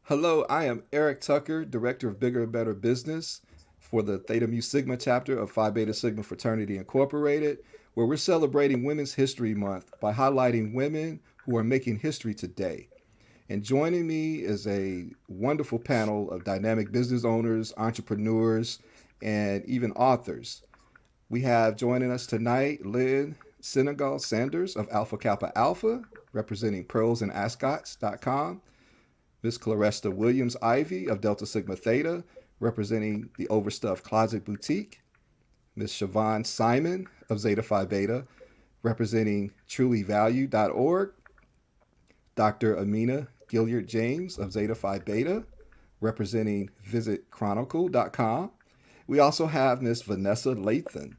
Hello, I am Eric Tucker, Director of Bigger and Better Business for the Theta Mu Sigma chapter of Phi Beta Sigma Fraternity Incorporated, where we're celebrating Women's History Month by highlighting women who are making history today. And joining me is a wonderful panel of dynamic business owners, entrepreneurs, and even authors. We have joining us tonight Lynn Senegal Sanders of Alpha Kappa Alpha, representing pearlsandascots.com. Miss Claresta Williams Ivy of Delta Sigma Theta, representing the Overstuffed Closet Boutique. Miss Siobhan Simon of Zeta Phi Beta, representing trulyvalue.org. Dr. Amina Gilliard James of Zeta Phi Beta, representing visitchronicle.com. We also have Miss Vanessa Lathan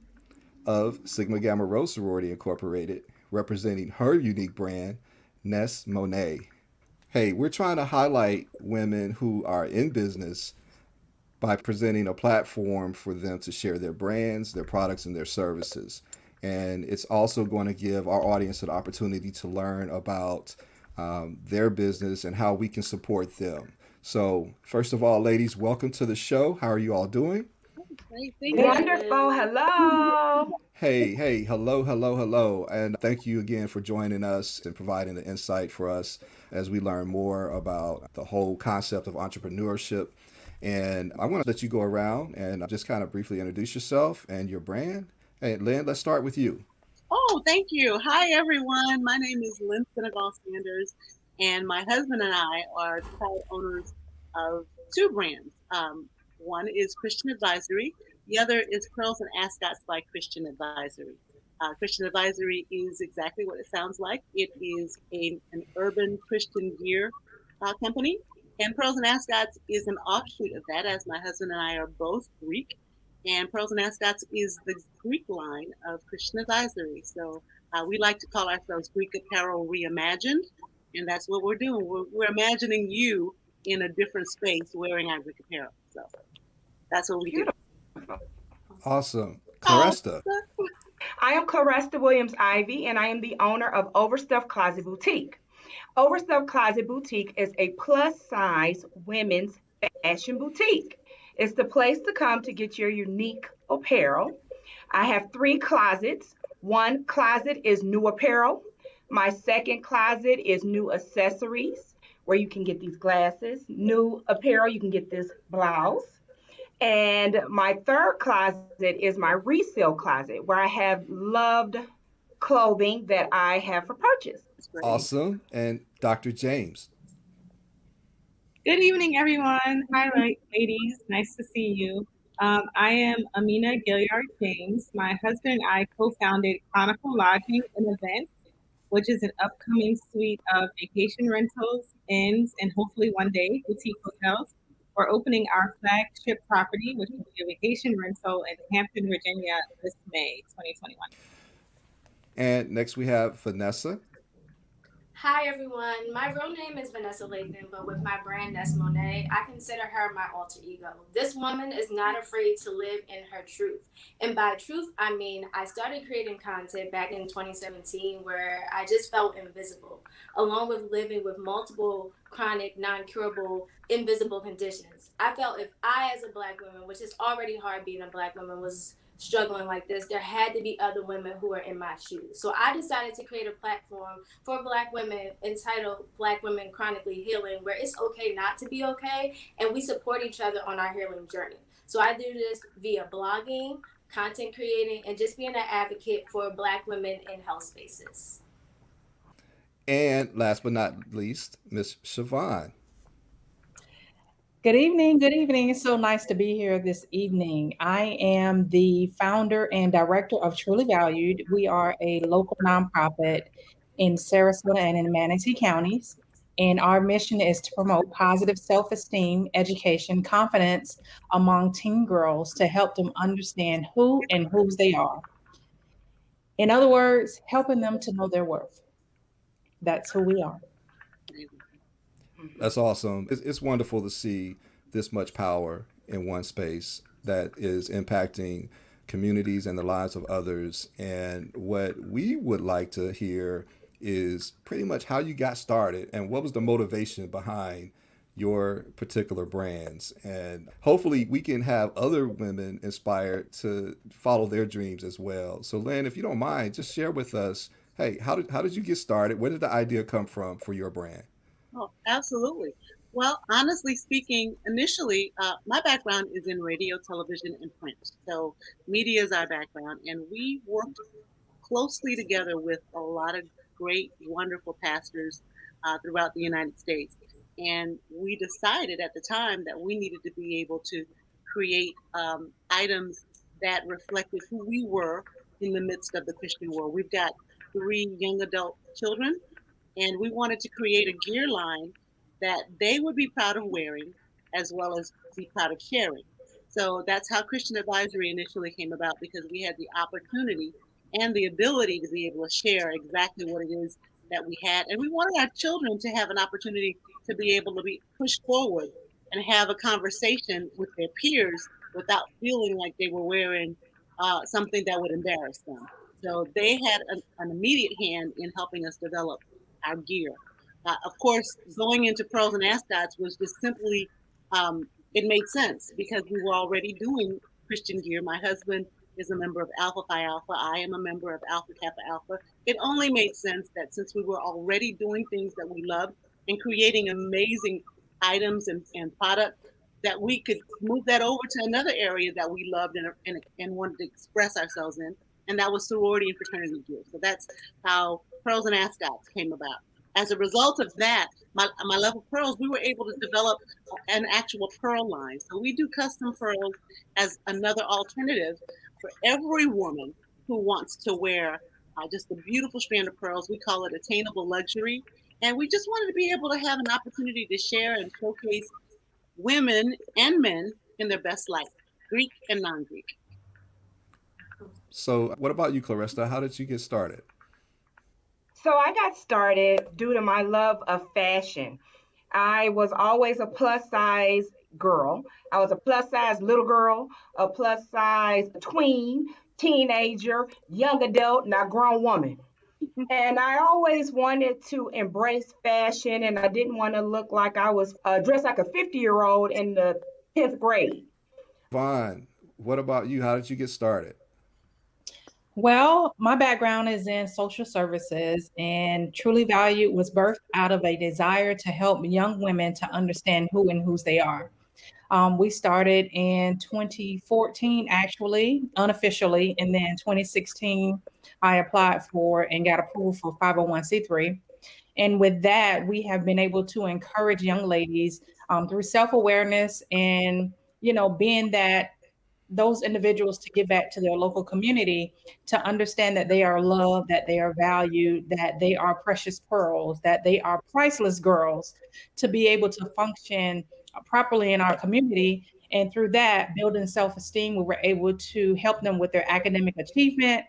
of Sigma Gamma Rho Sorority Incorporated, representing her unique brand, Ness Monet. Hey, we're trying to highlight women who are in business by presenting a platform for them to share their brands, their products, and their services. And it's also going to give our audience an opportunity to learn about their business and how we can support them. So, first of all, ladies, welcome to the show. How are you all doing? Great, thank Wonderful. you. Hello. Hey, hello, hello, hello. And thank you again for joining us and providing the insight for us as we learn more about the whole concept of entrepreneurship. And I want to let you go around and just kind of briefly introduce yourself and your brand. Hey, Lynn, let's start with you. Oh, thank you. Hi, everyone. My name is Lynn Senegal Sanders, and my husband and I are the proud owners of two brands. One is Christian Advisory, the other is Pearls and Ascots by Christian Advisory. Christian Advisory is exactly what it sounds like. It is an urban Christian gear company, and Pearls and Ascots is an offshoot of that, as my husband and I are both Greek. And Pearls and Ascots is the Greek line of Christian Advisory. So we like to call ourselves Greek Apparel Reimagined, and that's what we're doing. We're imagining you in a different space wearing our Greek apparel. So that's what we do. Beautiful. Awesome. Oh, Claresta. I am Claresta Williams Ivy, and I am the owner of Overstuffed Closet Boutique. Overstuffed Closet Boutique is a plus size women's fashion boutique. It's the place to come to get your unique apparel. I have three closets. One closet is new apparel. My second closet is new accessories, where you can get these glasses. New apparel, you can get this blouse. And my third closet is my resale closet where I have loved clothing that I have for purchase. that's great. Awesome. And Dr. James. Good evening, everyone. Hi, ladies. Nice to see you. I am Amina Gilliard James. My husband and I co founded Chronicle Lodging and Events, which is an upcoming suite of vacation rentals, inns, and hopefully one day boutique hotels. We're opening our flagship property, which will be a vacation rental in Hampton, Virginia this May 2021. And next we have Vanessa. Hi everyone, my real name is Vanessa Lathan, but with my brand Ness Monet, I consider her my alter ego. This woman is not afraid to live in her truth. And by truth, I mean I started creating content back in 2017 where I just felt invisible, along with living with multiple chronic, non curable, invisible conditions. I felt if I, as a black woman, which is already hard being a black woman, was struggling like this, there had to be other women who were in my shoes. So I decided to create a platform for Black women entitled Black Women Chronically Healing, where it's okay not to be okay, and we support each other on our healing journey. So I do this via blogging, content creating, and just being an advocate for Black women in health spaces. And last but not least, Miss Siobhan. Good evening. Good evening. It's so nice to be here this evening. I am the founder and director of Truly Valued. We are a local nonprofit in Sarasota and in Manatee counties. And our mission is to promote positive self esteem, education, confidence among teen girls to help them understand who and whose they are. In other words, helping them to know their worth. That's who we are. That's awesome. It's wonderful to see this much power in one space that is impacting communities and the lives of others. And what we would like to hear is pretty much how you got started and what was the motivation behind your particular brands. And hopefully we can have other women inspired to follow their dreams as well. So Lynn, if you don't mind, just share with us, hey, how did you get started? Where did the idea come from for your brand? Oh, absolutely. Well, honestly speaking, initially, my background is in radio, television, and print. So media is our background, and we worked closely together with a lot of great, wonderful pastors throughout the United States. And we decided at the time that we needed to be able to create items that reflected who we were in the midst of the Christian world. We've got three young adult children, and we wanted to create a gear line that they would be proud of wearing as well as be proud of sharing. So that's how Christian Advisory initially came about, because we had the opportunity and the ability to be able to share exactly what it is that we had. And we wanted our children to have an opportunity to be able to be pushed forward and have a conversation with their peers without feeling like they were wearing something that would embarrass them. So they had an immediate hand in helping us develop our gear. Of course, going into pearls and ascots was just simply, it made sense because we were already doing Christian gear. My husband is a member of Alpha Phi Alpha. I am a member of Alpha Kappa Alpha. It only made sense that since we were already doing things that we loved and creating amazing items and products, that we could move that over to another area that we loved and wanted to express ourselves in, and that was sorority and fraternity gear. So that's how Pearls and Ascots came about. As a result of that, my love of pearls, we were able to develop an actual pearl line. So we do custom pearls as another alternative for every woman who wants to wear just a beautiful strand of pearls. We call it attainable luxury. And we just wanted to be able to have an opportunity to share and showcase women and men in their best light, Greek and non Greek. So what about you, Clarissa? How did you get started? So I got started due to my love of fashion. I was always a plus size girl. I was a plus size little girl, a plus size tween, teenager, young adult, now grown woman. And I always wanted to embrace fashion, and I didn't want to look like I was dressed like a 50-year-old in the 10th grade. Vaughn, what about you? How did you get started? Well, my background is in social services, and Truly Valued was birthed out of a desire to help young women to understand who and whose they are. We started in 2014, actually, unofficially, and then 2016, I applied for and got approved for 501c3. And with that, we have been able to encourage young ladies through self awareness and, being that those individuals to give back to their local community, to understand that they are loved, that they are valued, that they are precious pearls, that they are priceless girls, to be able to function properly in our community. And through that, building self esteem, we were able to help them with their academic achievement.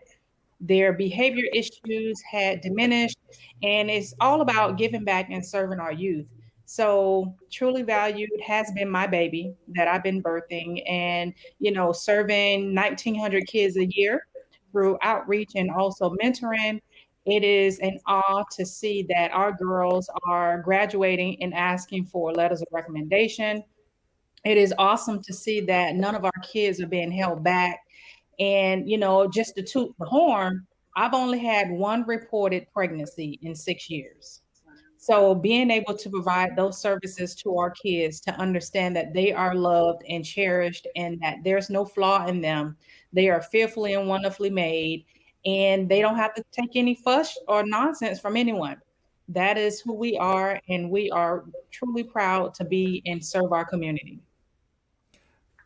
Their behavior issues had diminished, and it's all about giving back and serving our youth. So, Truly Valued has been my baby that I've been birthing, and serving 1,900 kids a year through outreach and also mentoring. It is an awe to see that our girls are graduating and asking for letters of recommendation. It is awesome to see that none of our kids are being held back. And, just to toot the horn, I've only had one reported pregnancy in 6 years. So being able to provide those services to our kids to understand that they are loved and cherished and that there's no flaw in them. They are fearfully and wonderfully made, and they don't have to take any fuss or nonsense from anyone. That is who we are, and we are truly proud to be and serve our community.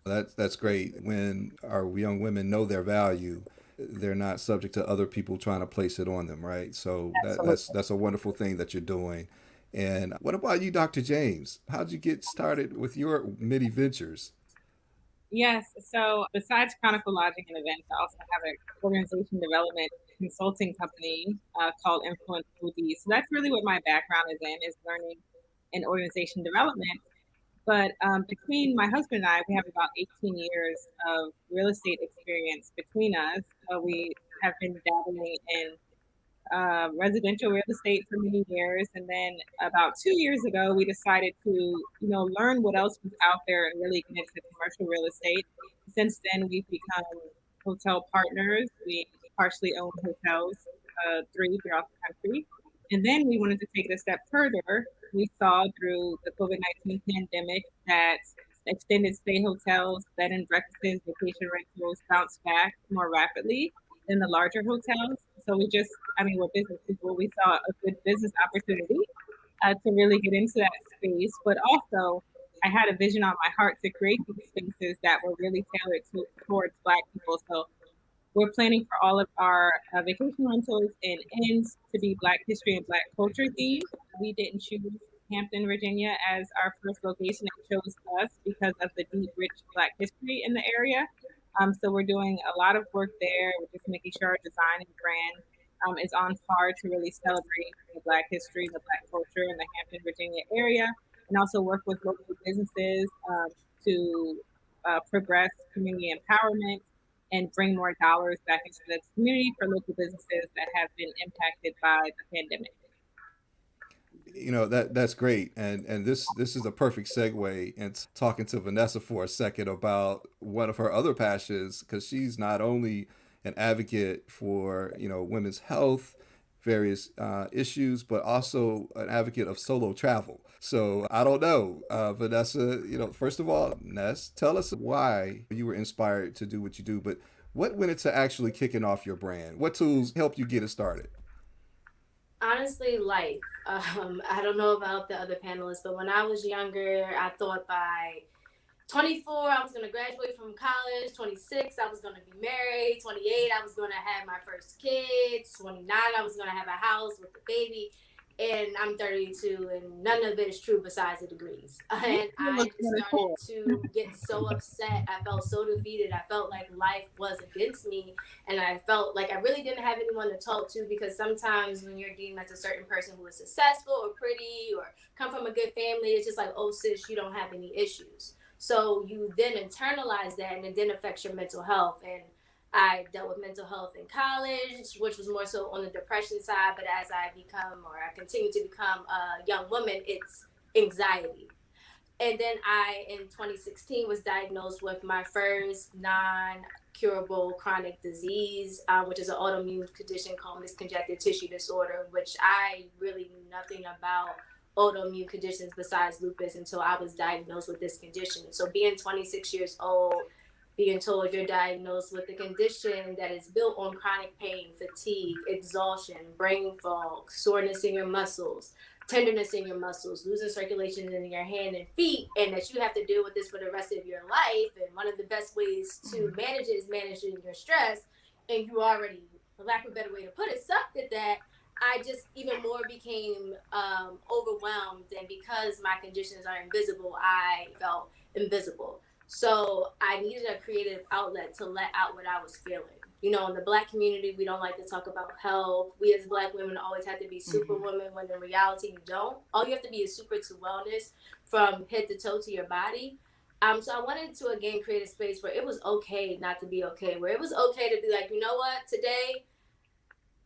That's great. When our young women know their value, they're not subject to other people trying to place it on them, right? So Absolutely. that's a wonderful thing that you're doing. And what about you, Dr. James? How'd you get started with your midi ventures? Yes. So besides Chronicle Lodging and Events, I also have an organization development consulting company called Influence Foodies. So that's really what my background is in, is learning in organization development. But between my husband and I, we have about 18 years of real estate experience between us. We have been dabbling in residential real estate for many years, and then about 2 years ago, we decided to, learn what else was out there and really get into commercial real estate. Since then, we've become hotel partners. We partially own hotels, three throughout the country, and then we wanted to take it a step further. We saw through the COVID-19 pandemic that extended stay hotels, bed and breakfasts, vacation rentals bounce back more rapidly than the larger hotels. So we're business people. We saw a good business opportunity to really get into that space. But also, I had a vision on my heart to create these spaces that were really tailored towards Black people. So we're planning for all of our vacation rentals and inns to be Black history and Black culture themed. We didn't choose Hampton, Virginia as our first location. It chose us because of the deep, rich Black history in the area. So we're doing a lot of work there. We're just making sure our design and brand is on par to really celebrate the Black history, the Black culture in the Hampton, Virginia area, and also work with local businesses to progress community empowerment and bring more dollars back into the community for local businesses that have been impacted by the pandemic. That's great, and this is a perfect segue into talking to Vanessa for a second about one of her other passions, because she's not only an advocate for women's health, various issues, but also an advocate of solo travel. So I don't know, Vanessa. First of all, Ness, tell us why you were inspired to do what you do, but what went into actually kicking off your brand? What tools helped you get it started? Honestly, life. I don't know about the other panelists, but when I was younger, I thought by 24, I was going to graduate from college. 26, I was going to be married. 28, I was going to have my first kids. 29, I was going to have a house with a baby. And I'm 32, and none of it is true besides the degrees. And I just started to get so upset. I felt so defeated. I felt like life was against me. And I felt like I really didn't have anyone to talk to, because sometimes when you're deemed as a certain person who is successful or pretty or come from a good family, it's just like, oh, sis, you don't have any issues. So you then internalize that, and it then affects your mental health. And I dealt with mental health in college, which was more so on the depression side. But as I continue to become a young woman, it's anxiety. And then in 2016, was diagnosed with my first non-curable chronic disease, which is an autoimmune condition called misconjected tissue disorder, which I really knew nothing about autoimmune conditions besides lupus until I was diagnosed with this condition. So being 26 years old, being told you're diagnosed with a condition that is built on chronic pain, fatigue, exhaustion, brain fog, soreness in your muscles, tenderness in your muscles, losing circulation in your hand and feet, and that you have to deal with this for the rest of your life. And one of the best ways to manage it is managing your stress. And you already, for lack of a better way to put it, sucked at that. I just even more became overwhelmed. And because my conditions are invisible, I felt invisible. So I needed a creative outlet to let out what I was feeling. In the Black community, we don't like to talk about health. We as Black women always have to be superwoman, when in reality you don't. All you have to be is super to wellness from head to toe to your body. So I wanted to, again, create a space where it was okay not to be okay, where it was okay to be like, you know what, today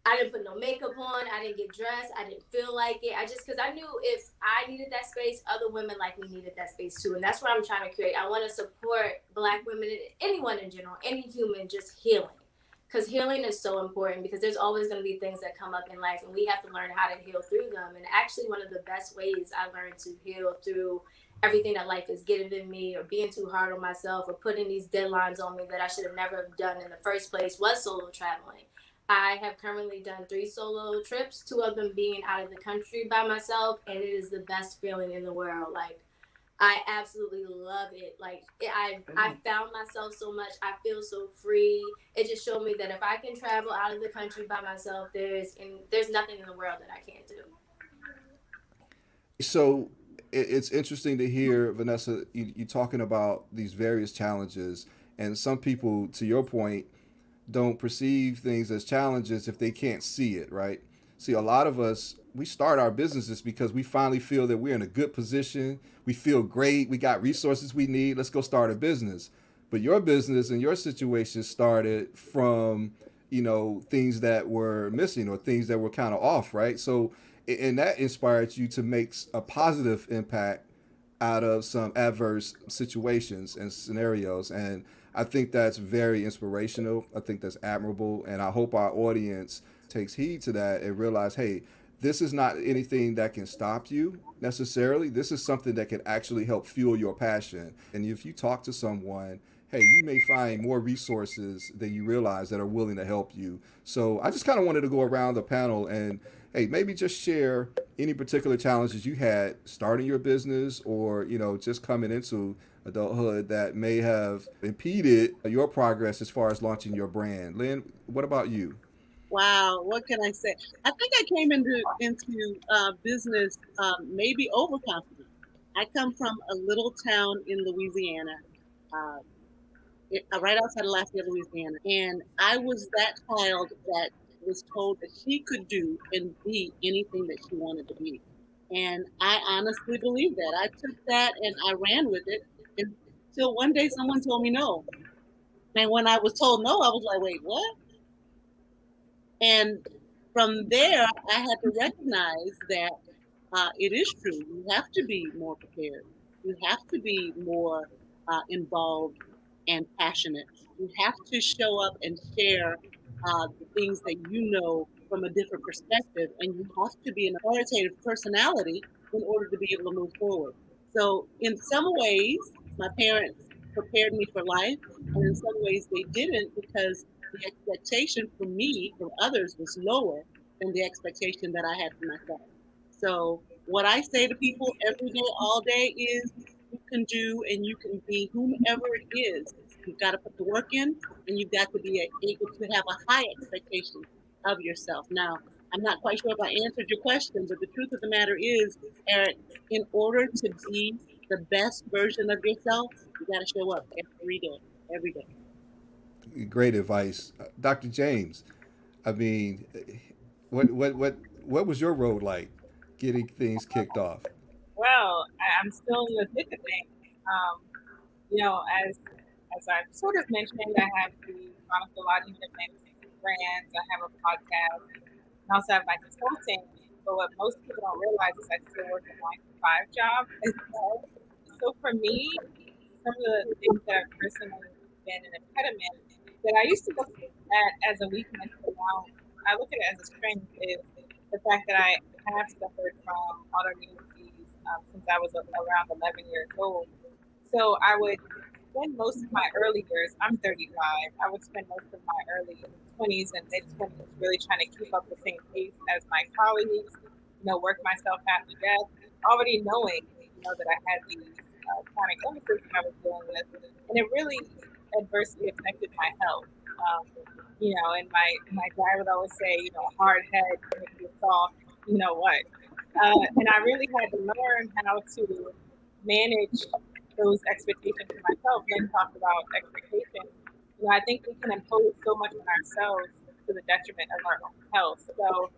I didn't put no makeup on. I didn't get dressed. I didn't feel like it. Because I knew if I needed that space, other women like me needed that space too. And that's what I'm trying to create. I want to support Black women and anyone in general, any human, just healing. Because healing is so important, because there's always going to be things that come up in life, and we have to learn how to heal through them. And actually, one of the best ways I learned to heal through everything that life has given me, or being too hard on myself, or putting these deadlines on me that I should have never have done in the first place, was solo traveling. I have currently done 3 solo trips, 2 of them being out of the country by myself, and it is the best feeling in the world. Like, I absolutely love it. Like, I found myself so much. I feel so free. It just showed me that if I can travel out of the country by myself, there's nothing in the world that I can't do. So it's interesting to hear, Vanessa, you talking about these various challenges, and some people, to your point, don't perceive things as challenges if they can't see it, right? See, a lot of us, we start our businesses because we finally feel that we're in a good position. We feel great. We got resources we need. Let's go start a business. But your business and your situation started from things that were missing or things that were kind of off, right? So, and that inspired you to make a positive impact out of some adverse situations and scenarios. And I think that's very inspirational. I think that's admirable. And I hope our audience takes heed to that and realize, hey, this is not anything that can stop you necessarily. This is something that can actually help fuel your passion. And if you talk to someone, hey, you may find more resources than you realize that are willing to help you. So I just kind of wanted to go around the panel and, hey, maybe just share any particular challenges you had starting your business or, just coming into adulthood that may have impeded your progress as far as launching your brand. Lynn, what about you? Wow, what can I say? I think I came into business maybe overconfident. I come from a little town in Louisiana, uh, right outside of Lafayette, Louisiana, and I was that child that was told that she could do and be anything that she wanted to be, and I honestly believed that. I took that and I ran with it until one day someone told me no, and when I was told no, I was like, wait, what? And from there, I had to recognize that it is true. You have to be more prepared. You have to be more involved and passionate. You have to show up and share the things that you know from a different perspective, and you have to be an authoritative personality in order to be able to move forward. So, in some ways, my parents prepared me for life, and in some ways, they didn't because the expectation for me from others was lower than the expectation that I had for myself. So, what I say to people every day, all day is you can do and you can be whomever it is. You've got to put the work in and you've got to be able to have a high expectation of yourself. Now, I'm not quite sure if I answered your question, but the truth of the matter is, Eric, in order to be the best version of yourself, you got to show up every day, every day. Great advice. Dr. James, I mean, what was your road like getting things kicked off? Well, I'm still in the thick of things. Um, you know, as I've sort of mentioned, I have the Chronicle Lodging and Events brands. I have a podcast, and also have my consulting. But what most people don't realize is I still work a 9 to 5 job as well. So for me, some of the things that have personally been an impediment that I used to look at as a weakness, but now I look at it as a strength, is the fact that I have suffered from autoimmune disease since I was around 11 years old. So I would spend most of my early years, I'm 35, I would spend most of my early 20s and mid 20s really trying to keep up the same pace as my colleagues, work myself half to death, already knowing, that I had these chronic illnesses that I was dealing with. And it really adversely affected my health. And my dad would always say, hard head makes you soft, you know what. And I really had to learn how to manage those expectations for myself. Lynn talked about expectations. I think we can impose so much on ourselves to the detriment of our own health. So,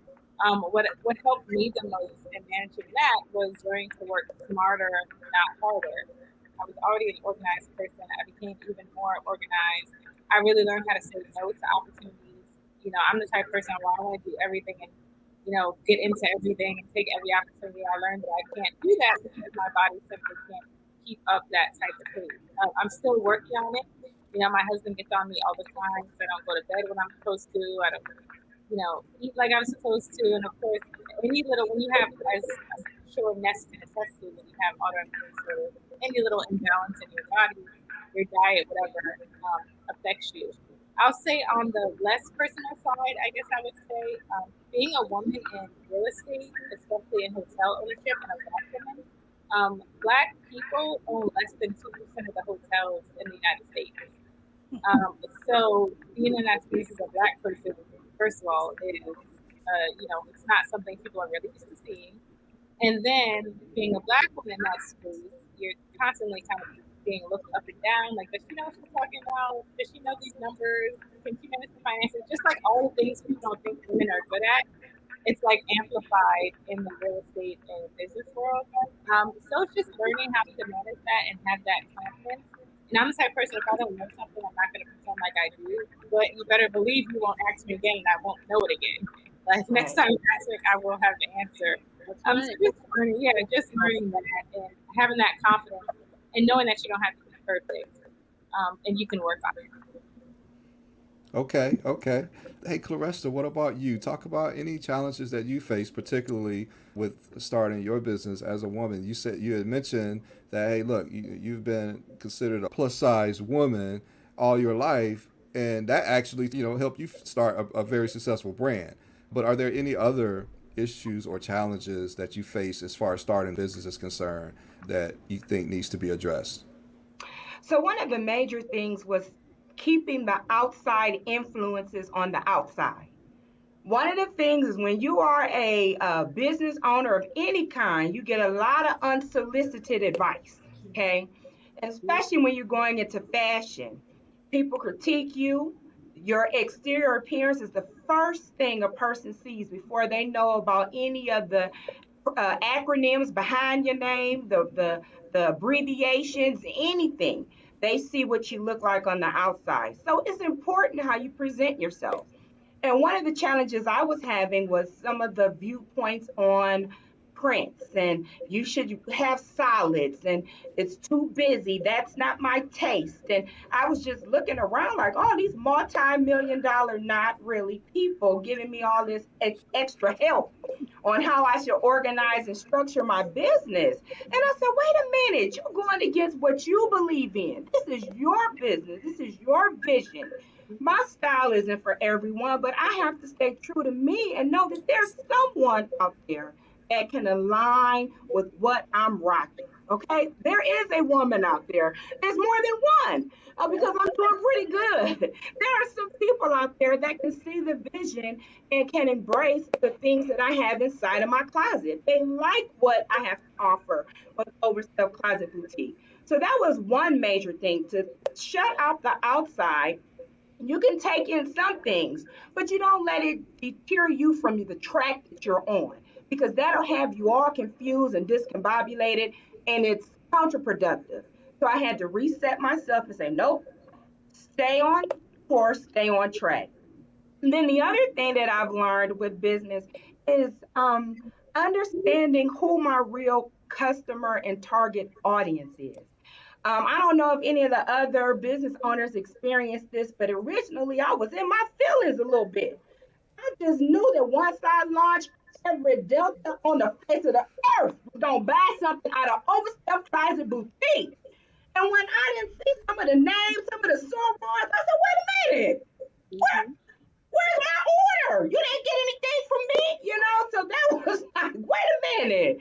what helped me the most in managing that was learning to work smarter, not harder. I was already an organized person. I became even more organized. I really learned how to say no to opportunities. I'm the type of person where I want to do everything and get into everything and take every opportunity. I learned that I can't do that because my body simply can't keep up that type of pace. I'm still working on it. My husband gets on me all the time because I don't go to bed when I'm supposed to. I don't, eat like I'm supposed to. And of course, when you have, as I'm sure necessity, when you have autoimmune disorders, any little imbalance in your body, your diet, whatever, affects you. I'll say on the less personal side, I guess I would say being a woman in real estate, especially in hotel ownership, and a black woman, black people own less than 2% of the hotels in the United States. So being in that space as a black person, first of all, it's not something people are really used to seeing. And then being a black woman in that space, you're constantly kind of being looked up and down. Like, does she know what she's talking about? Does she know these numbers? Can she manage the finances? Just like all the things people don't think women are good at, it's like amplified in the real estate and business world. So it's just learning how to manage that and have that confidence. And I'm the type of person, if I don't know something, I'm not going to pretend pretend like I do, but you better believe you won't ask me again and I won't know it again. Like next Right. time you ask me, I will have the answer. That's So right. just learning, yeah, just learning that and having that confidence and knowing that you don't have to be perfect, and you can work on it. Okay, okay. Hey, Claresta, what about you? Talk about any challenges that you face, particularly with starting your business as a woman. You said you had mentioned that, hey, look, you've been considered a plus size woman all your life, and that actually, helped you start a very successful brand. But are there any other issues or challenges that you face as far as starting business is concerned that you think needs to be addressed? So one of the major things was keeping the outside influences on the outside. One of the things is when you are a business owner of any kind, you get a lot of unsolicited advice. Okay. And especially when you're going into fashion, people critique you. Your exterior appearance is the first thing a person sees before they know about any of the acronyms behind your name, the abbreviations, anything. They see what you look like on the outside. So it's important how you present yourself. And one of the challenges I was having was some of the viewpoints on prints, and you should have solids, and it's too busy. That's not my taste. And I was just looking around like, oh, these multi-million dollar, not really people giving me all this extra help on how I should organize and structure my business. And I said, wait a minute, you're going against what you believe in. This is your business, this is your vision. My style isn't for everyone, but I have to stay true to me and know that there's someone out there that can align with what I'm rocking. Okay, there is a woman out there. There's more than one because I'm doing pretty good. There are some people out there that can see the vision and can embrace the things that I have inside of my closet. They like what I have to offer with Overstuff Closet Boutique. So that was one major thing to shut out the outside. You can take in some things, but you don't let it deter you from the track that you're on because that'll have you all confused and discombobulated and it's counterproductive. So I had to reset myself and say, nope, stay on course, stay on track. And then the other thing that I've learned with business is understanding who my real customer and target audience is. I don't know if any of the other business owners experienced this, but originally I was in my feelings a little bit. I just knew that once I launched, every Delta on the face of the earth was going to buy something out of Overstuffed Closet Boutique. And when I didn't see some of the names, some of the sorors, I said, wait a minute, where, Mm-hmm. where's my order? You didn't get anything from me, So that was like, wait a minute.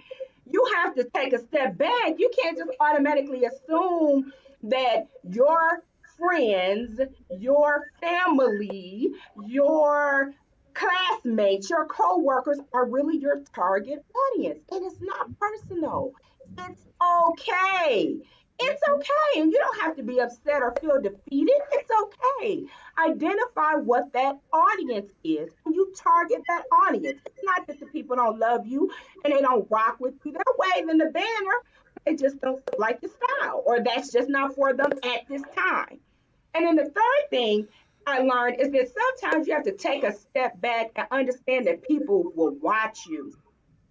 You have to take a step back. You can't just automatically assume that your friends, your family, your classmates, your coworkers are really your target audience. And it's not personal. It's okay. It's Mm-hmm. okay. And you don't have to be upset or feel defeated. It's okay. Identify what that audience is and you target that audience. It's not that the people don't love you and they don't rock with you. They're waving the banner, but they just don't like the style or that's just not for them at this time. And then the third thing I learned is that sometimes you have to take a step back and understand that people will watch you.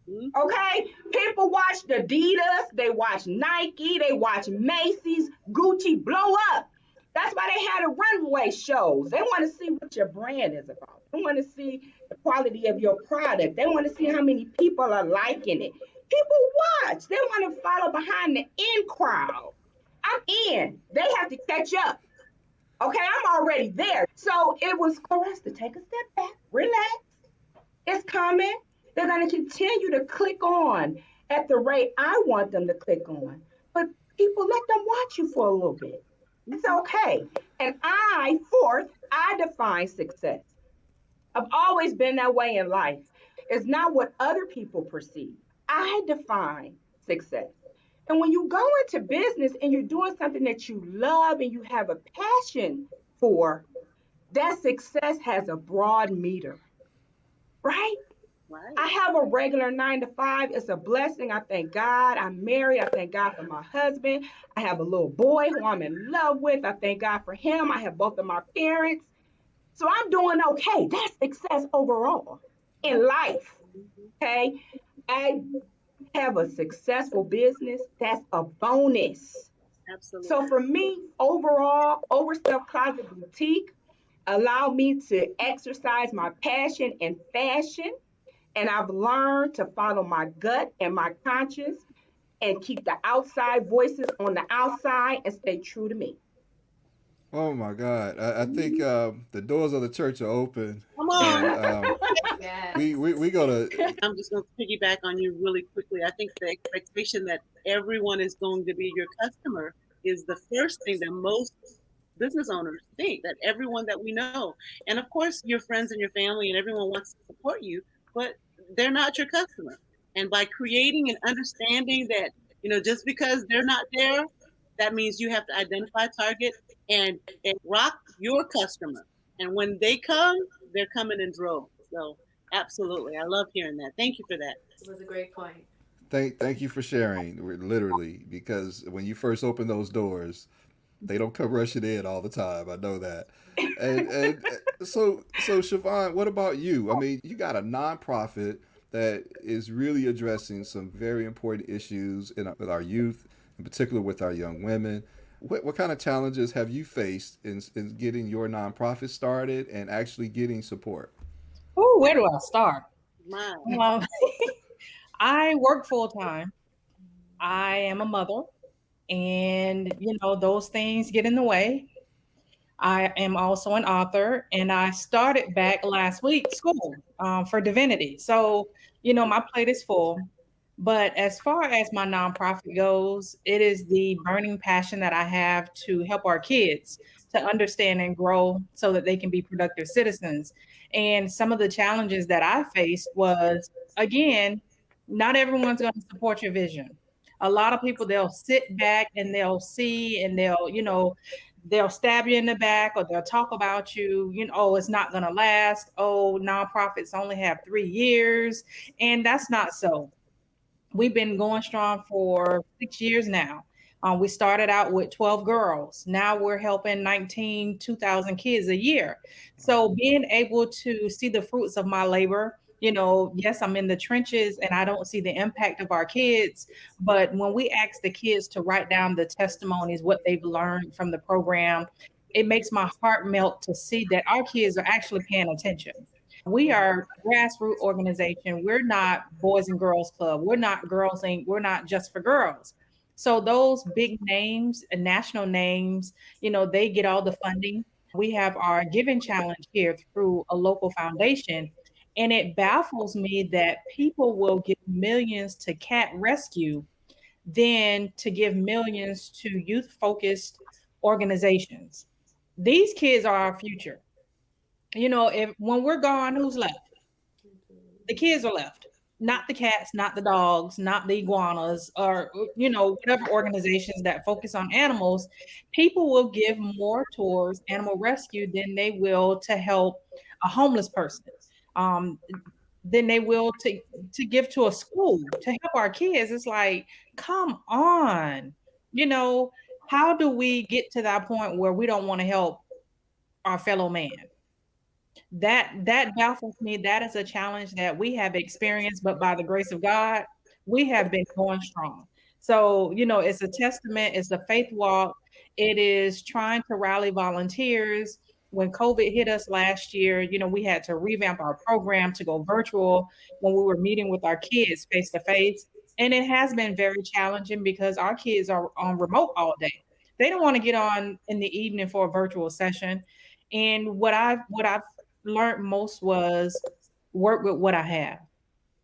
Mm-hmm. Okay? People watch the Adidas, they watch Nike, they watch Macy's, Gucci blow up. That's why they had a runway shows. They want to see what your brand is about. They want to see the quality of your product. They want to see how many people are liking it. People watch. They want to follow behind the in crowd. I'm in. They have to catch up. Okay, I'm already there. So it was for us to take a step back, relax, it's coming. They're going to continue to click on at the rate I want them to click on. But people, let them watch you for a little bit. It's Mm-hmm. okay. And fourth, I define success. I've always been that way in life. It's not what other people perceive. I define success. And when you go into business and you're doing something that you love and you have a passion for, that success has a broad meter, right? Right. I have a regular 9 to 5. It's a blessing. I thank God. I'm married. I thank God for my husband. I have a little boy who I'm in love with. I thank God for him. I have both of my parents. So I'm doing okay. That's success overall in life. Mhm. Okay. I have a successful business. That's a bonus. So Absolutely. for me, overall, Overstuffed Closet Boutique allowed me to exercise my passion in fashion. And I've learned to follow my gut and my conscience and keep the outside voices on the outside and stay true to me. Oh my God! I think Mhm. the doors of the church are open, Come and on. we go to. I'm just going to piggyback on you really quickly. I think the expectation that everyone is going to be your customer is the first thing that most business owners think, that everyone that we know, and of course your friends and your family and everyone wants to support you, but they're not your customer. And by creating and understanding that, just because they're not there, that means you have to identify, target, and rock your customer. And when they come, they're coming in droves. So absolutely, I love hearing that. Thank you for that. It was a great point. Thank you for sharing. Literally, because when you first open those doors, they don't come rushing in all the time. I know that. And so Siobhan, what about you? I mean, you got a nonprofit that is really addressing some very important issues with our youth, in particular with our young women. What kind of challenges have you faced in getting your nonprofit started and actually getting support? Oh, where do I start? My, Um, I work full time. I am a mother, and those things get in the way. I am also an author, and I started back last week school for divinity. So, my plate is full. But as far as my nonprofit goes, it is the burning passion that I have to help our kids to understand and grow so that they can be productive citizens. And some of the challenges that I faced was, again, not everyone's going to support your vision. A lot of people, they'll sit back and they'll see and they'll stab you in the back, or they'll talk about you, oh, it's not going to last. Oh, nonprofits only have 3 years. And that's not so. We've been going strong for 6 years now. We started out with 12 girls. Now we're helping 2,000 kids a year. So being able to see the fruits of my labor, yes, I'm in the trenches and I don't see the impact of our kids. But when we ask the kids to write down the testimonies, what they've learned from the program, it makes my heart melt to see that our kids are actually paying attention. We are a grassroots organization. We're not Boys and Girls Club. We're not Girls Inc. We're not just for girls. So those big names and national names, they get all the funding. We have our giving challenge here through a local foundation. And it baffles me that people will give millions to cat rescue than to give millions to youth focused organizations. These kids are our future. If when we're gone, who's left? The kids are left, not the cats, not the dogs, not the iguanas, or whatever organizations that focus on animals. People will give more towards animal rescue than they will to help a homeless person, um, than they will to give to a school to help our kids. It's like, come on, you know, how do we get to that point where we don't want to help our fellow man? That baffles me. That is a challenge that we have experienced, but by the grace of God, we have been going strong. So, it's a testament, it's a faith walk. It is trying to rally volunteers. When COVID hit us last year, we had to revamp our program to go virtual when we were meeting with our kids face to face. And it has been very challenging because our kids are on remote all day. They don't want to get on in the evening for a virtual session. And what I've learned most was work with what I have.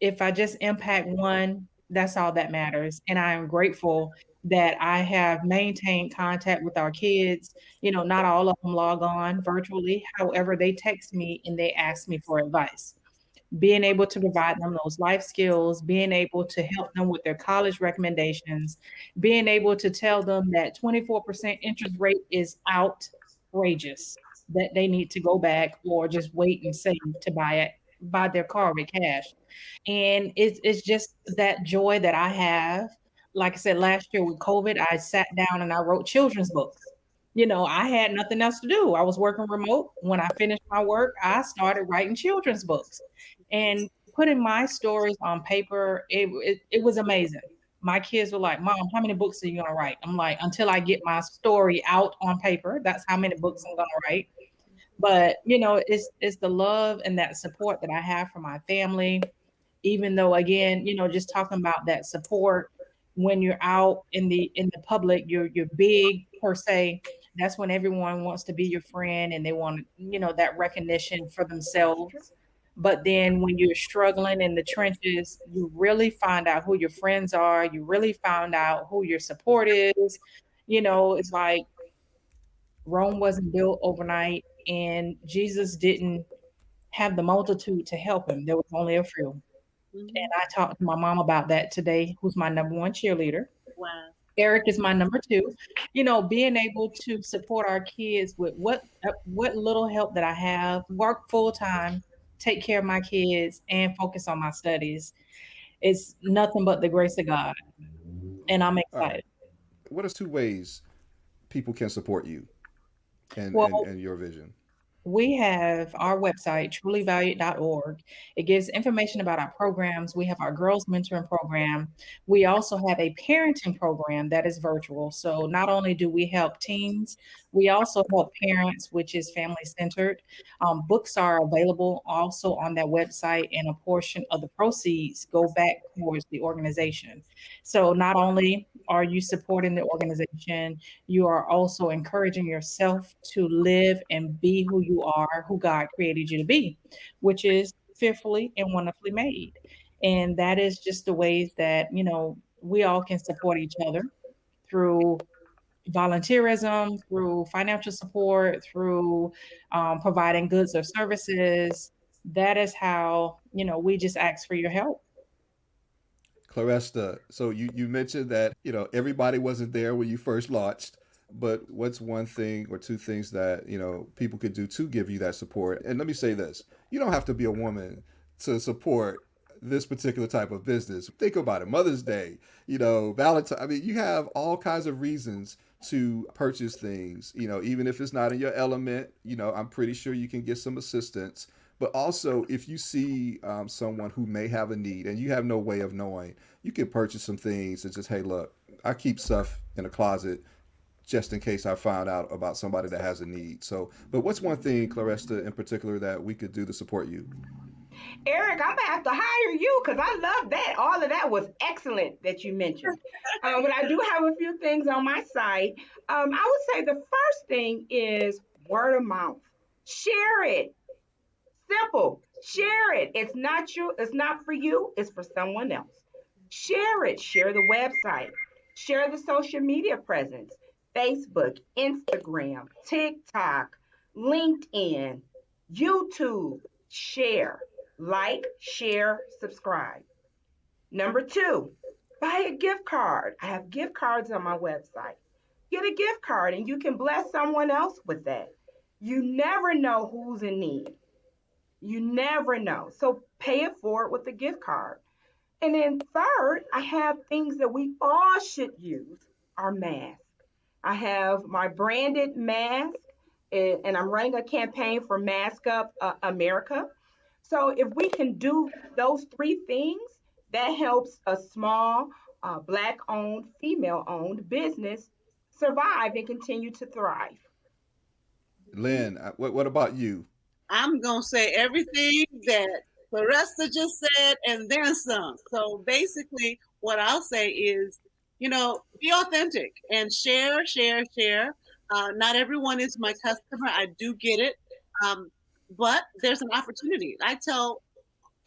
If I just impact one, that's all that matters. And I am grateful that I have maintained contact with our kids. Not all of them log on virtually. However, they text me and they ask me for advice. Being able to provide them those life skills, being able to help them with their college recommendations, being able to tell them that 24% interest rate is outrageous, that they need to go back or just wait and save to buy it buy their car with cash. And it's just that joy that I have. Like I said, last year with COVID, I sat down and I wrote children's books. I had nothing else to do. I was working remote. When I finished my work, I started writing children's books and putting my stories on paper. It was amazing. My kids were like, "Mom, how many books are you gonna write?" I'm like, "Until I get my story out on paper, that's how many books I'm gonna write." But it's the love and that support that I have from my family. Even though, again, just talking about that support when you're out in the public, you're big per se. That's when everyone wants to be your friend and they want, that recognition for themselves. But then when you're struggling in the trenches, you really find out who your friends are. You really found out who your support is. It's like Rome wasn't built overnight, and Jesus didn't have the multitude to help him. There was only a few. And Hmm. I talked to my mom about that today, who's my number one cheerleader. Wow. Eric is my number two. Being able to support our kids with what little help that I have, work full time, take care of my kids, and focus on my studies. It's nothing but the grace of God, and I'm All right. excited. What are two ways people can support you and Well, your vision? we have our website, trulyvalued.org. It gives information about our programs. We have our girls mentoring program. We also have a parenting program that is virtual. So not only do we help teens, we also help parents, which is family centered. Books are available also on that website, and a portion of the proceeds go back towards the organization. So not only are you supporting the organization, you are also encouraging yourself to live and be who you are, who God created you to be, which is fearfully and wonderfully made. And that is just the ways that, we all can support each other through volunteerism, through financial support, through providing goods or services. That is how, we just ask for your help. Claresta, so you mentioned that, everybody wasn't there when you first launched, but what's one thing or two things that, people could do to give you that support? And let me say this, you don't have to be a woman to support this particular type of business. Think about it, Mother's Day, Valentine. I mean, you have all kinds of reasons to purchase things, even if it's not in your element, I'm pretty sure you can get some assistance. But also, if you see someone who may have a need and you have no way of knowing, you can purchase some things and just, hey, look, I keep stuff in a closet just in case I found out about somebody that has a need. So, but what's one thing, Claresta, in particular, that we could do to support you? Eric, I'm gonna have to hire you because I love that. All of that was excellent that you mentioned. But I do have a few things on my site. I would say the first thing is word of mouth. Share it. Simple. Share it. It's not you. It's not for you. It's for someone else. Share it. Share the website. Share the social media presence. Facebook, Instagram, TikTok, LinkedIn, YouTube. Share. Like, share, subscribe. Number two, buy a gift card. I have gift cards on my website. Get a gift card and you can bless someone else with that. You never know who's in need. You never know. So pay it forward with a gift card. And then third, I have things that we all should use our masks. I have my branded mask, and I'm running a campaign for Mask Up America. So if we can do those three things, that helps a small Black owned, female owned business survive and continue to thrive. Lynn, what about you? I'm gonna say everything that Clarissa just said and then some. So basically, what I'll say is, be authentic and share, share, share. Not everyone is my customer. I do get it, um, but there's an opportunity. I tell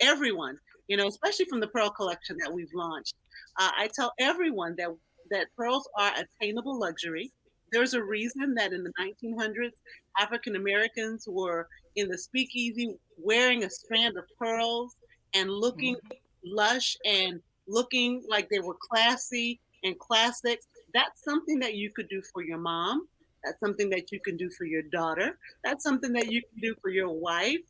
everyone, especially from the Pearl collection that we've launched. I tell everyone that pearls are attainable luxury. There's a reason that in the 1900s, African Americans were in the speakeasy wearing a strand of pearls and looking Mhm. lush and looking like they were classy and classic. That's something that you could do for your mom. That's something that you can do for your daughter. That's something that you can do for your wife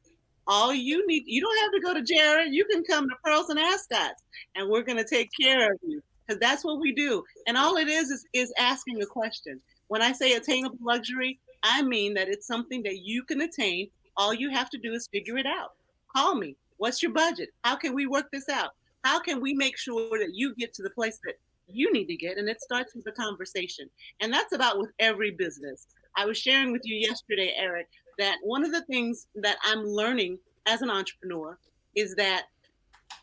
All you don't have to go to Jared. You can come to Pearls and Ascots, and we're going to take care of you because that's what we do. And all it is asking a question. When I say attainable luxury, I mean that it's something that you can attain. All you have to do is figure it out. Call me. What's your budget? How can we work this out? How can we make sure that you get to the place that you need to get? And it starts with a conversation. And that's about with every business. I was sharing with you yesterday, Eric, that one of the things that I'm learning as an entrepreneur is that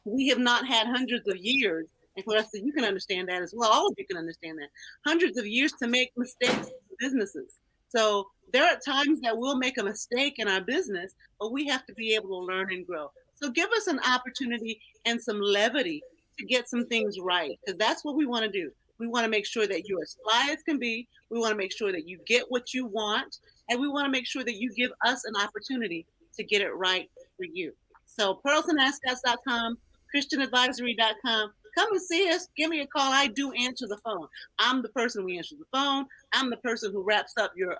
we have not had hundreds of years, and Clarissa, you can understand that as well. All of you can understand that. Hundreds of years to make mistakes in businesses. So there are times that we'll make a mistake in our business, but we have to be able to learn and grow. So give us an opportunity and some levity to get some things right, because that's what we want to do. We want to make sure that you're as fly as can be. We want to make sure that you get what you want, and we want to make sure that you give us an opportunity to get it right for you. So pearlsandascots.com, christianadvisory.com. Come and see us. Give me a call. I do answer the phone. I'm the person who answers the phone. I'm the person who wraps up your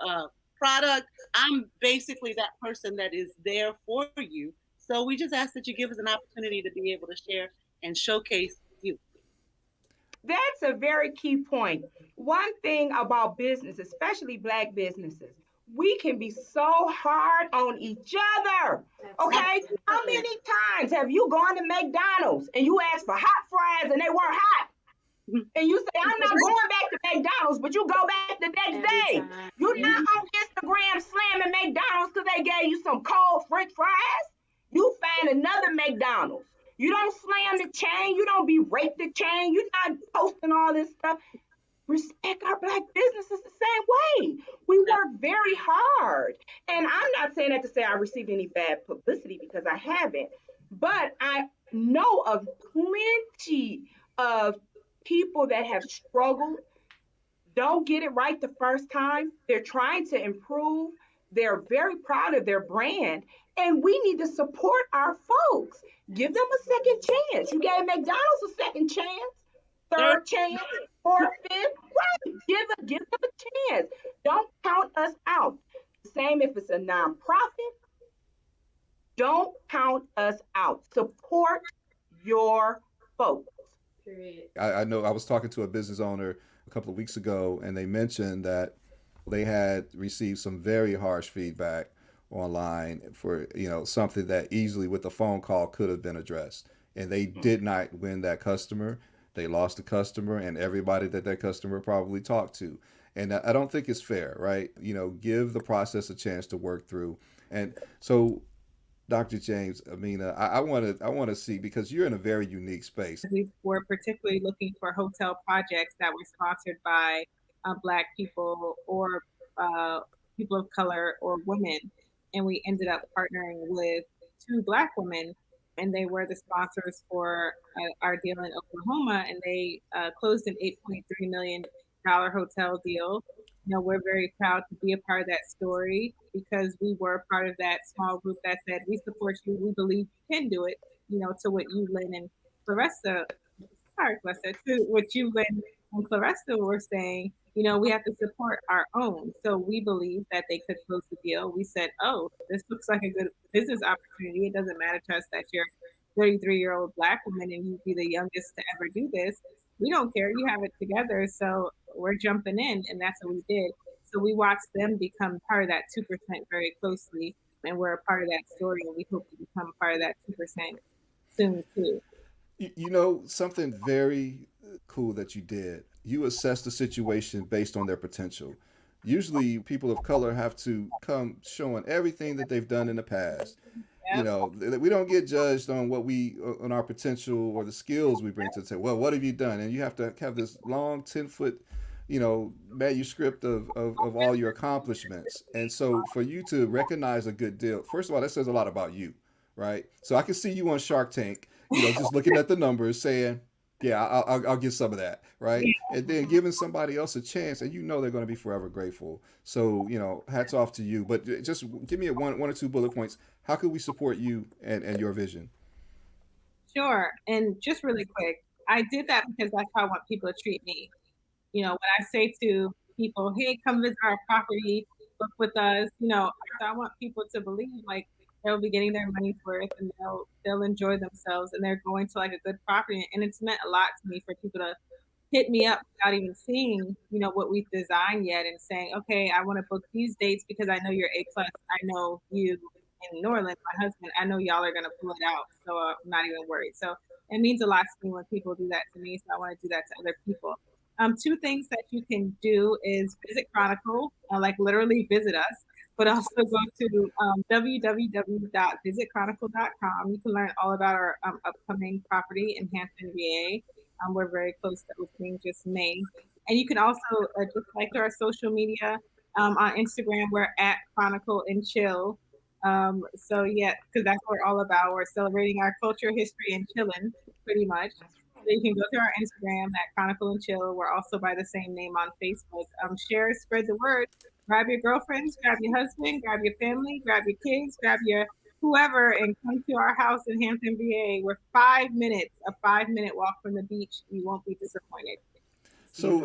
product. I'm basically that person that is there for you. So we just ask that you give us an opportunity to be able to share and showcase you. That's a very key point. One thing about business, especially black businesses, we can be so hard on each other. Okay? How Absolutely. many times have you gone to McDonald's and you asked for hot fries and they weren't hot? And you say, I'm not going back to McDonald's, but you go back the next Every day. time. You're Yeah. not on Instagram slamming McDonald's because they gave you some cold French fries. You find another McDonald's. You don't slam the chain. You don't berate the chain. You're not posting all this stuff. Respect our black businesses the same way. We work very hard. And I'm not saying that to say I received any bad publicity because I haven't, but I know of plenty of people that have struggled, don't get it right the first time. They're trying to improve. They're very proud of their brand. And we need to support our folks. Give them a second chance. You gave McDonald's a second chance, Third, third chance, fourth, fifth. Right. Give them a chance. Don't count us out. Same if it's a nonprofit. Don't count us out. Support your folks. Period. I know I was talking to a business owner a couple of weeks ago, and they mentioned that they had received some very harsh feedback online for something that easily with a phone call could have been addressed, and they did not win that customer. They lost the customer and everybody that that customer probably talked to. And I don't think it's fair, right? Give the process a chance to work through. And so, Dr. James, Amina, I want to see, because you're in a very unique space. We were particularly looking for hotel projects that were sponsored by Black people or uh, people of color or women. And we ended up partnering with two Black women, and they were the sponsors for our deal in Oklahoma. And they closed an $8.3 million hotel deal. We're very proud to be a part of that story because we were part of that small group that said, we support you, we believe you can do it, to what you, Lynn, and Clarissa, sorry, Clarissa, to what you, Lynn, and Clarissa were saying, we have to support our own. So we believe that they could close the deal. We said, oh, this looks like a good business opportunity. It doesn't matter to us that you're 33-year-old Black woman and you'd be the youngest to ever do this. We don't care. You have it together. So we're jumping in. And that's what we did. So we watched them become part of that 2% very closely. And we're a part of that story. And we hope to become part of that 2% soon, too. Something very cool that you did. You assess the situation based on their potential. Usually, people of color have to come showing everything that they've done in the past. Yep. We don't get judged on on our potential or the skills we bring to the table. Well, what have you done? And you have to have this long 10-foot, manuscript of all your accomplishments. And so for you to recognize a good deal, first of all, that says a lot about you, right? So I can see you on Shark Tank, just looking at the numbers saying, yeah, I'll get some of that, right? And then giving somebody else a chance, and they're going to be forever grateful. So, hats off to you. But just give me one or two bullet points. How can we support you and your vision? Sure. And just really quick, I did that because that's how I want people to treat me. When I say to people, hey, come visit our property, book with us, I want people to believe like they'll be getting their money's worth, and they'll enjoy themselves, and they're going to like a good property. And it's meant a lot to me for people to hit me up without even seeing, what we've designed yet, and saying, okay, I want to book these dates because I know you're A plus. I know you in Norland, my husband, I know y'all are going to pull it out. So I'm not even worried. So it means a lot to me when people do that to me. So I want to do that to other people. Two things that you can do is visit Chronicle, like literally visit us, but also go to www.visitchronicle.com. You can learn all about our upcoming property in Hampton, VA. We're very close to opening just May. And you can also just like through our social media on Instagram, we're at Chronicle and Chill. So yeah, because that's what we're all about. We're celebrating our culture, history, and chilling, pretty much. So you can go to our Instagram at Chronicle and Chill. We're also by the same name on Facebook. Share, spread the word. Grab your girlfriends, grab your husband, grab your family, grab your kids, grab your whoever, and come to our house in Hampton, VA. We're 5 minutes, a 5 minute walk from the beach. You won't be disappointed. It's So,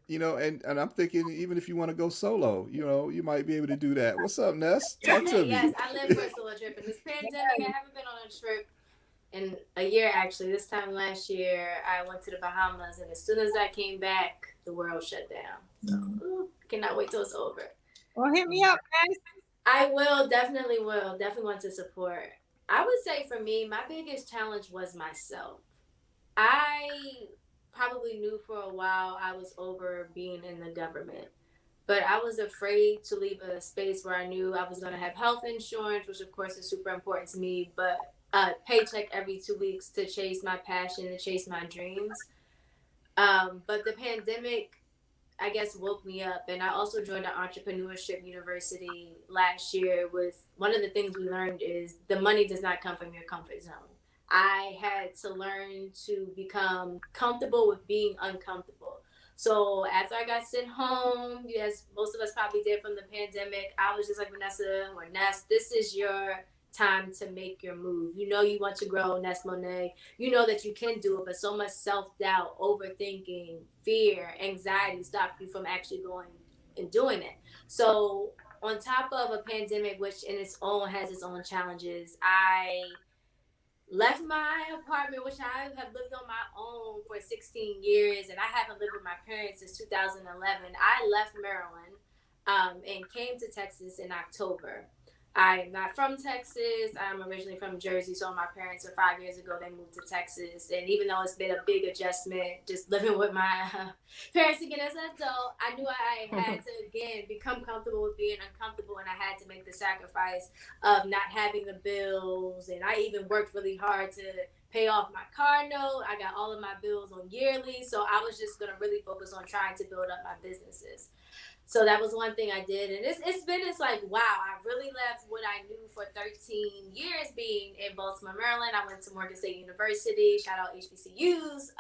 beautiful. and I'm thinking even if you want to go solo, you might be able to do that. What's up, Ness? Talk to me. Yes, I live for a solo trip. In this pandemic, I haven't been on a trip in a year actually. This time last year, I went to the Bahamas, and as soon as I came back, the world shut down. So, cannot wait till it's over. Well, hit me up, guys. I will, definitely will. Definitely want to support. I would say for me, my biggest challenge was myself. I probably knew for a while I was over being in the government, but I was afraid to leave a space where I knew I was going to have health insurance, which of course is super important to me, but a paycheck every 2 weeks to chase my passion, to chase my dreams. But the pandemic, I guess, woke me up. And I also joined an entrepreneurship university last year. With one of the things we learned is the money does not come from your comfort zone. I had to learn to become comfortable with being uncomfortable. So after I got sent home, yes, most of us probably did from the pandemic, I was just like, Vanessa or Ness, this is your time to make your move. You know you want to grow, Ness Monet. You know that you can do it, but so much self-doubt, overthinking, fear, anxiety stop you from actually going and doing it. So on top of a pandemic, which in its own has its own challenges, I left my apartment, which I have lived on my own for 16 years, and I haven't lived with my parents since 2011. I left Maryland and came to Texas in October. I'm not from Texas. I'm originally from Jersey, so my parents, 5 years ago, they moved to Texas. And even though it's been a big adjustment, just living with my parents again as an adult, I knew I had to, again, become comfortable with being uncomfortable, and I had to make the sacrifice of not having the bills. And I even worked really hard to pay off my car note. I got all of my bills on yearly. So I was just going to really focus on trying to build up my businesses. So that was one thing I did. And it's like, wow, I really left what I knew for 13 years being in Baltimore, Maryland. I went to Morgan State University, shout out HBCUs,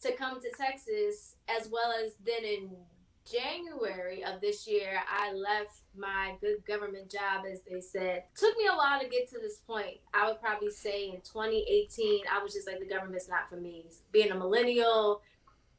to come to Texas, as well as then in January of this year, I left my good government job, as they said. Took me a while to get to this point. I would probably say in 2018, I was just like, the government's not for me. Being a millennial,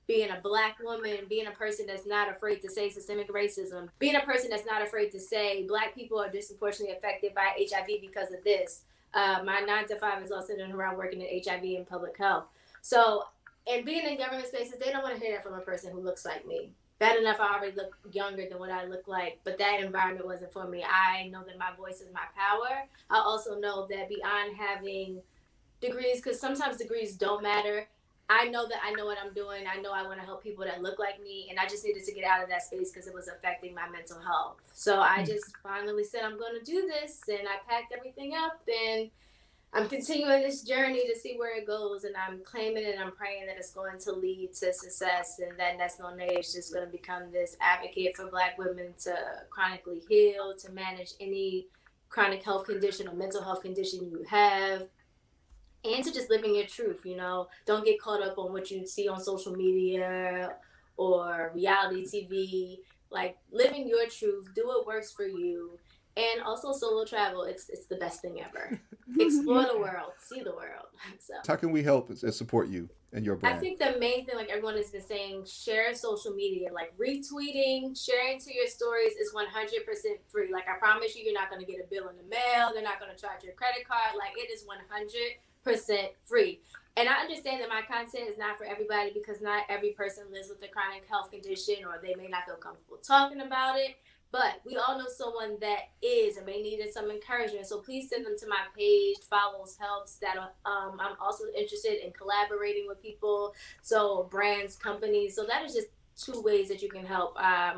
being a Black woman, being a person that's not afraid to say systemic racism, being a person that's not afraid to say Black people are disproportionately affected by HIV because of this. My 9 to 5 is all centered around working in HIV and public health. So, and being in government spaces, they don't want to hear that from a person who looks like me. Bad enough, I already look younger than what I look like, but that environment wasn't for me. I know that my voice is my power. I also know that beyond having degrees, because sometimes degrees don't matter, I know that I know what I'm doing. I know I want to help people that look like me, and I just needed to get out of that space because it was affecting my mental health. So I just finally said, I'm going to do this, and I packed everything up, and I'm continuing this journey to see where it goes, and I'm claiming and I'm praying that it's going to lead to success, and that Ness Monet is just going to become this advocate for Black women to chronically heal, to manage any chronic health condition or mental health condition you have, and to just living your truth. Don't get caught up on what you see on social media or reality TV. Like, living your truth, do what works for you, And also solo travel. It's the best thing ever. Explore the world, see the world. So How can we help and support you and your I brand? think the main thing, like everyone has been saying, share social media, like retweeting, sharing to your stories is 100% free. Like I promise you, you're not going to get a bill in the mail. They're not going to charge your credit card. Like it is 100% free. And I understand that my content is not for everybody because not every person lives with a chronic health condition or they may not feel comfortable talking about it. But we all know someone that is and may needed some encouragement. So please send them to my page. Follows helps. That I'm also interested in collaborating with people. So brands, companies. So that is just two ways that you can help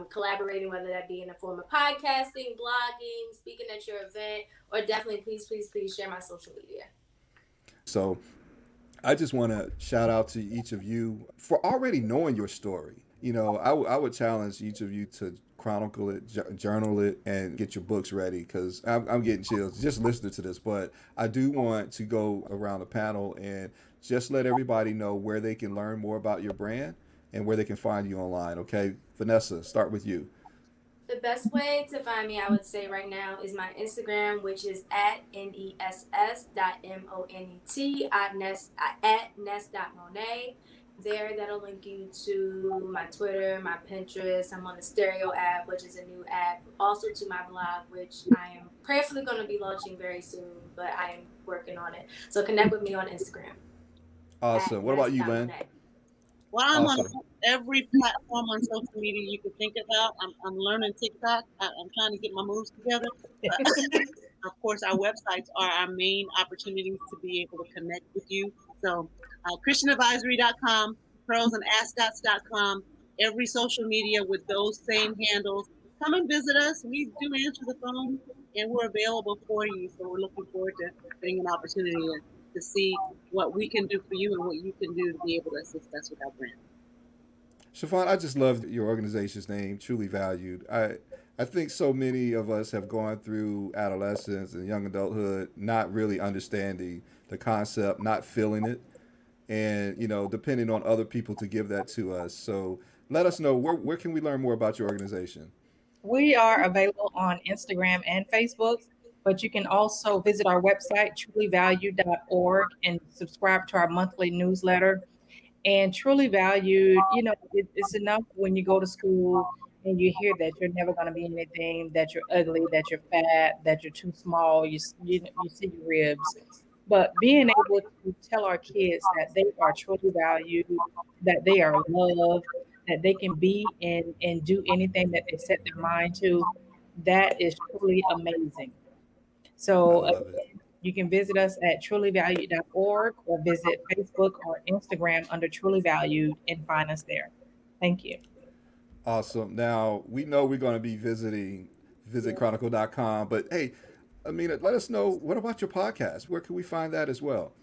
collaborating, whether that be in the form of podcasting, blogging, speaking at your event, or definitely please share my social media. So I just want to shout out to each of you for already knowing your story. I would challenge each of you to chronicle it, journal it, and get your books ready because I'm getting chills just listening to this. But I do want to go around the panel and just let everybody know where they can learn more about your brand and where they can find you online. Okay, Vanessa, start with you. The best way to find me, I would say right now, is my Instagram, which is at ness.monet at ness.monet. There, that'll link you to my Twitter, my Pinterest. I'm on the Stereo app, which is a new app. Also to my blog, which I am prayerfully going to be launching very soon, but I am working on it. So connect with me on Instagram Awesome. at What about you, Lynn? ness.monet. Well, I'm on Awesome. every platform on social media you can think about. I'm learning TikTok. I'm trying to get my moves together. Of course, our websites are our main opportunities to be able to connect with you. So, ChristianAdvisory.com, pearlsandascots.com, every social media with those same handles. Come and visit us. We do answer the phone and we're available for you. So, we're looking forward to getting an opportunity to see what we can do for you and what you can do to be able to assist us with our brand. Siobhan, I just love your organization's name, Truly Valued. I think so many of us have gone through adolescence and young adulthood not really understanding the concept, not feeling it, and depending on other people to give that to us. So let us know where can we learn more about your organization. We are available on Instagram and Facebook, but you can also visit our website, trulyvalued.org, and subscribe to our monthly newsletter. And truly valued, it's enough when you go to school and you hear that you're never going to be anything, that you're ugly, that you're fat, that you're too small, you see your ribs. But being able to tell our kids that they are truly valued, that they are loved, that they can be and do anything that they set their mind to, that is truly amazing. I So love it. you can visit us at trulyvalued.org or visit Facebook or Instagram under Truly Valued and find us there. Thank you. Awesome. Now we know we're going to be visiting visitchronicle.com, but hey, Amina, let us know what about your podcast? Where can we find that as well?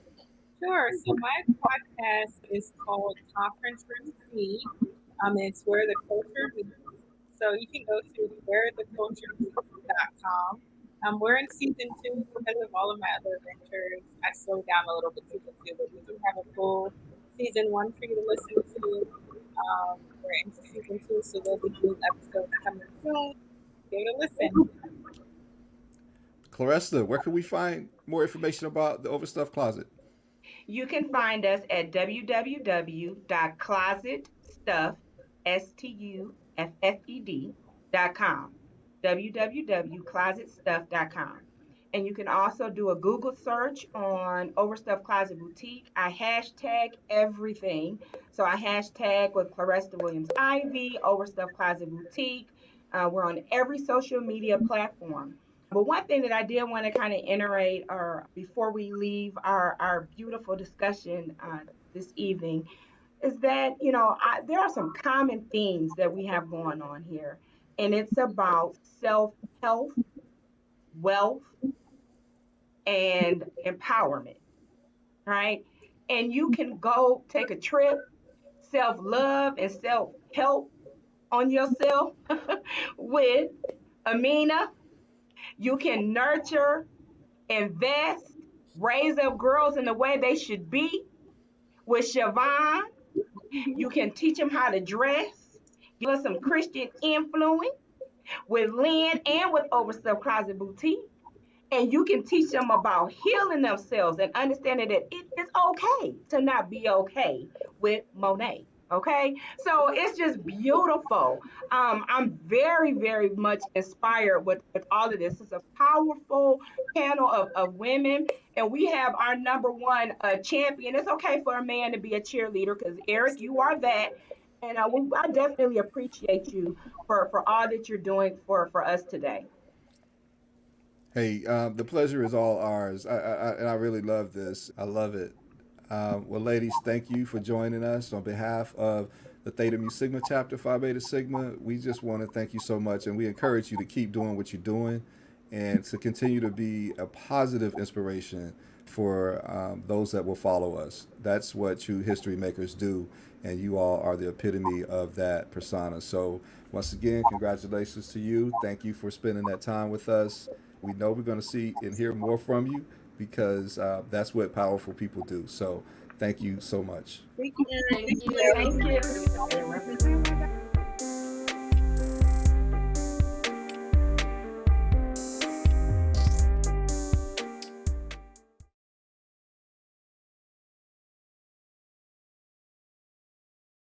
Sure. So my podcast is called Conference Room Tea. It's where the culture meets. So you can go to wheretheculturemeets.com. We're in season 2 because of all of my other adventures. I slowed down a little bit season 2, but we do have a full season 1 for you to listen to. We're into season 2, so there'll be new episodes coming soon. Give it a listen. Claresta, where can we find more information about the Overstuffed Closet? You can find us at www.closetstuffed.com. www.closetstuff.com. And you can also do a Google search on Overstuffed Closet Boutique. I hashtag everything. So I hashtag with Claresta Williams Ivy, Overstuffed Closet Boutique. We're on every social media platform. But one thing that I did want to kind of iterate or before we leave our beautiful discussion this evening is that, there are some common themes that we have going on here. And it's about self health, wealth, and empowerment, right? And you can go take a trip, self love and self help on yourself with Amina. You can nurture, invest, raise up girls in the way they should be with Siobhan. You can teach them how to dress, give us some Christian influence. with Lynn and with Overstuff Closet Boutique, and you can teach them about healing themselves and understanding that it is okay to not be okay with Monet. Okay, so it's just beautiful. I'm very, very much inspired with all of this. It's a powerful panel of women, and we have our number one champion. It's okay for a man to be a cheerleader because Eric, you are that, and I definitely appreciate you for all that you're doing for us today. Hey, the pleasure is all ours. And I really love this. I love it. Well, ladies, thank you for joining us on behalf of the Theta Mu Sigma chapter, Phi Beta Sigma. We just want to thank you so much, and we encourage you to keep doing what you're doing and to continue to be a positive inspiration for those that will follow us. That's what true history makers do, and you all are the epitome of that persona. So, once again, congratulations to you. Thank you for spending that time with us. We know we're going to see and hear more from you because that's what powerful people do. So, thank you so much. Thank you, Eric. Thank Thank you, you. Thank ladies. you.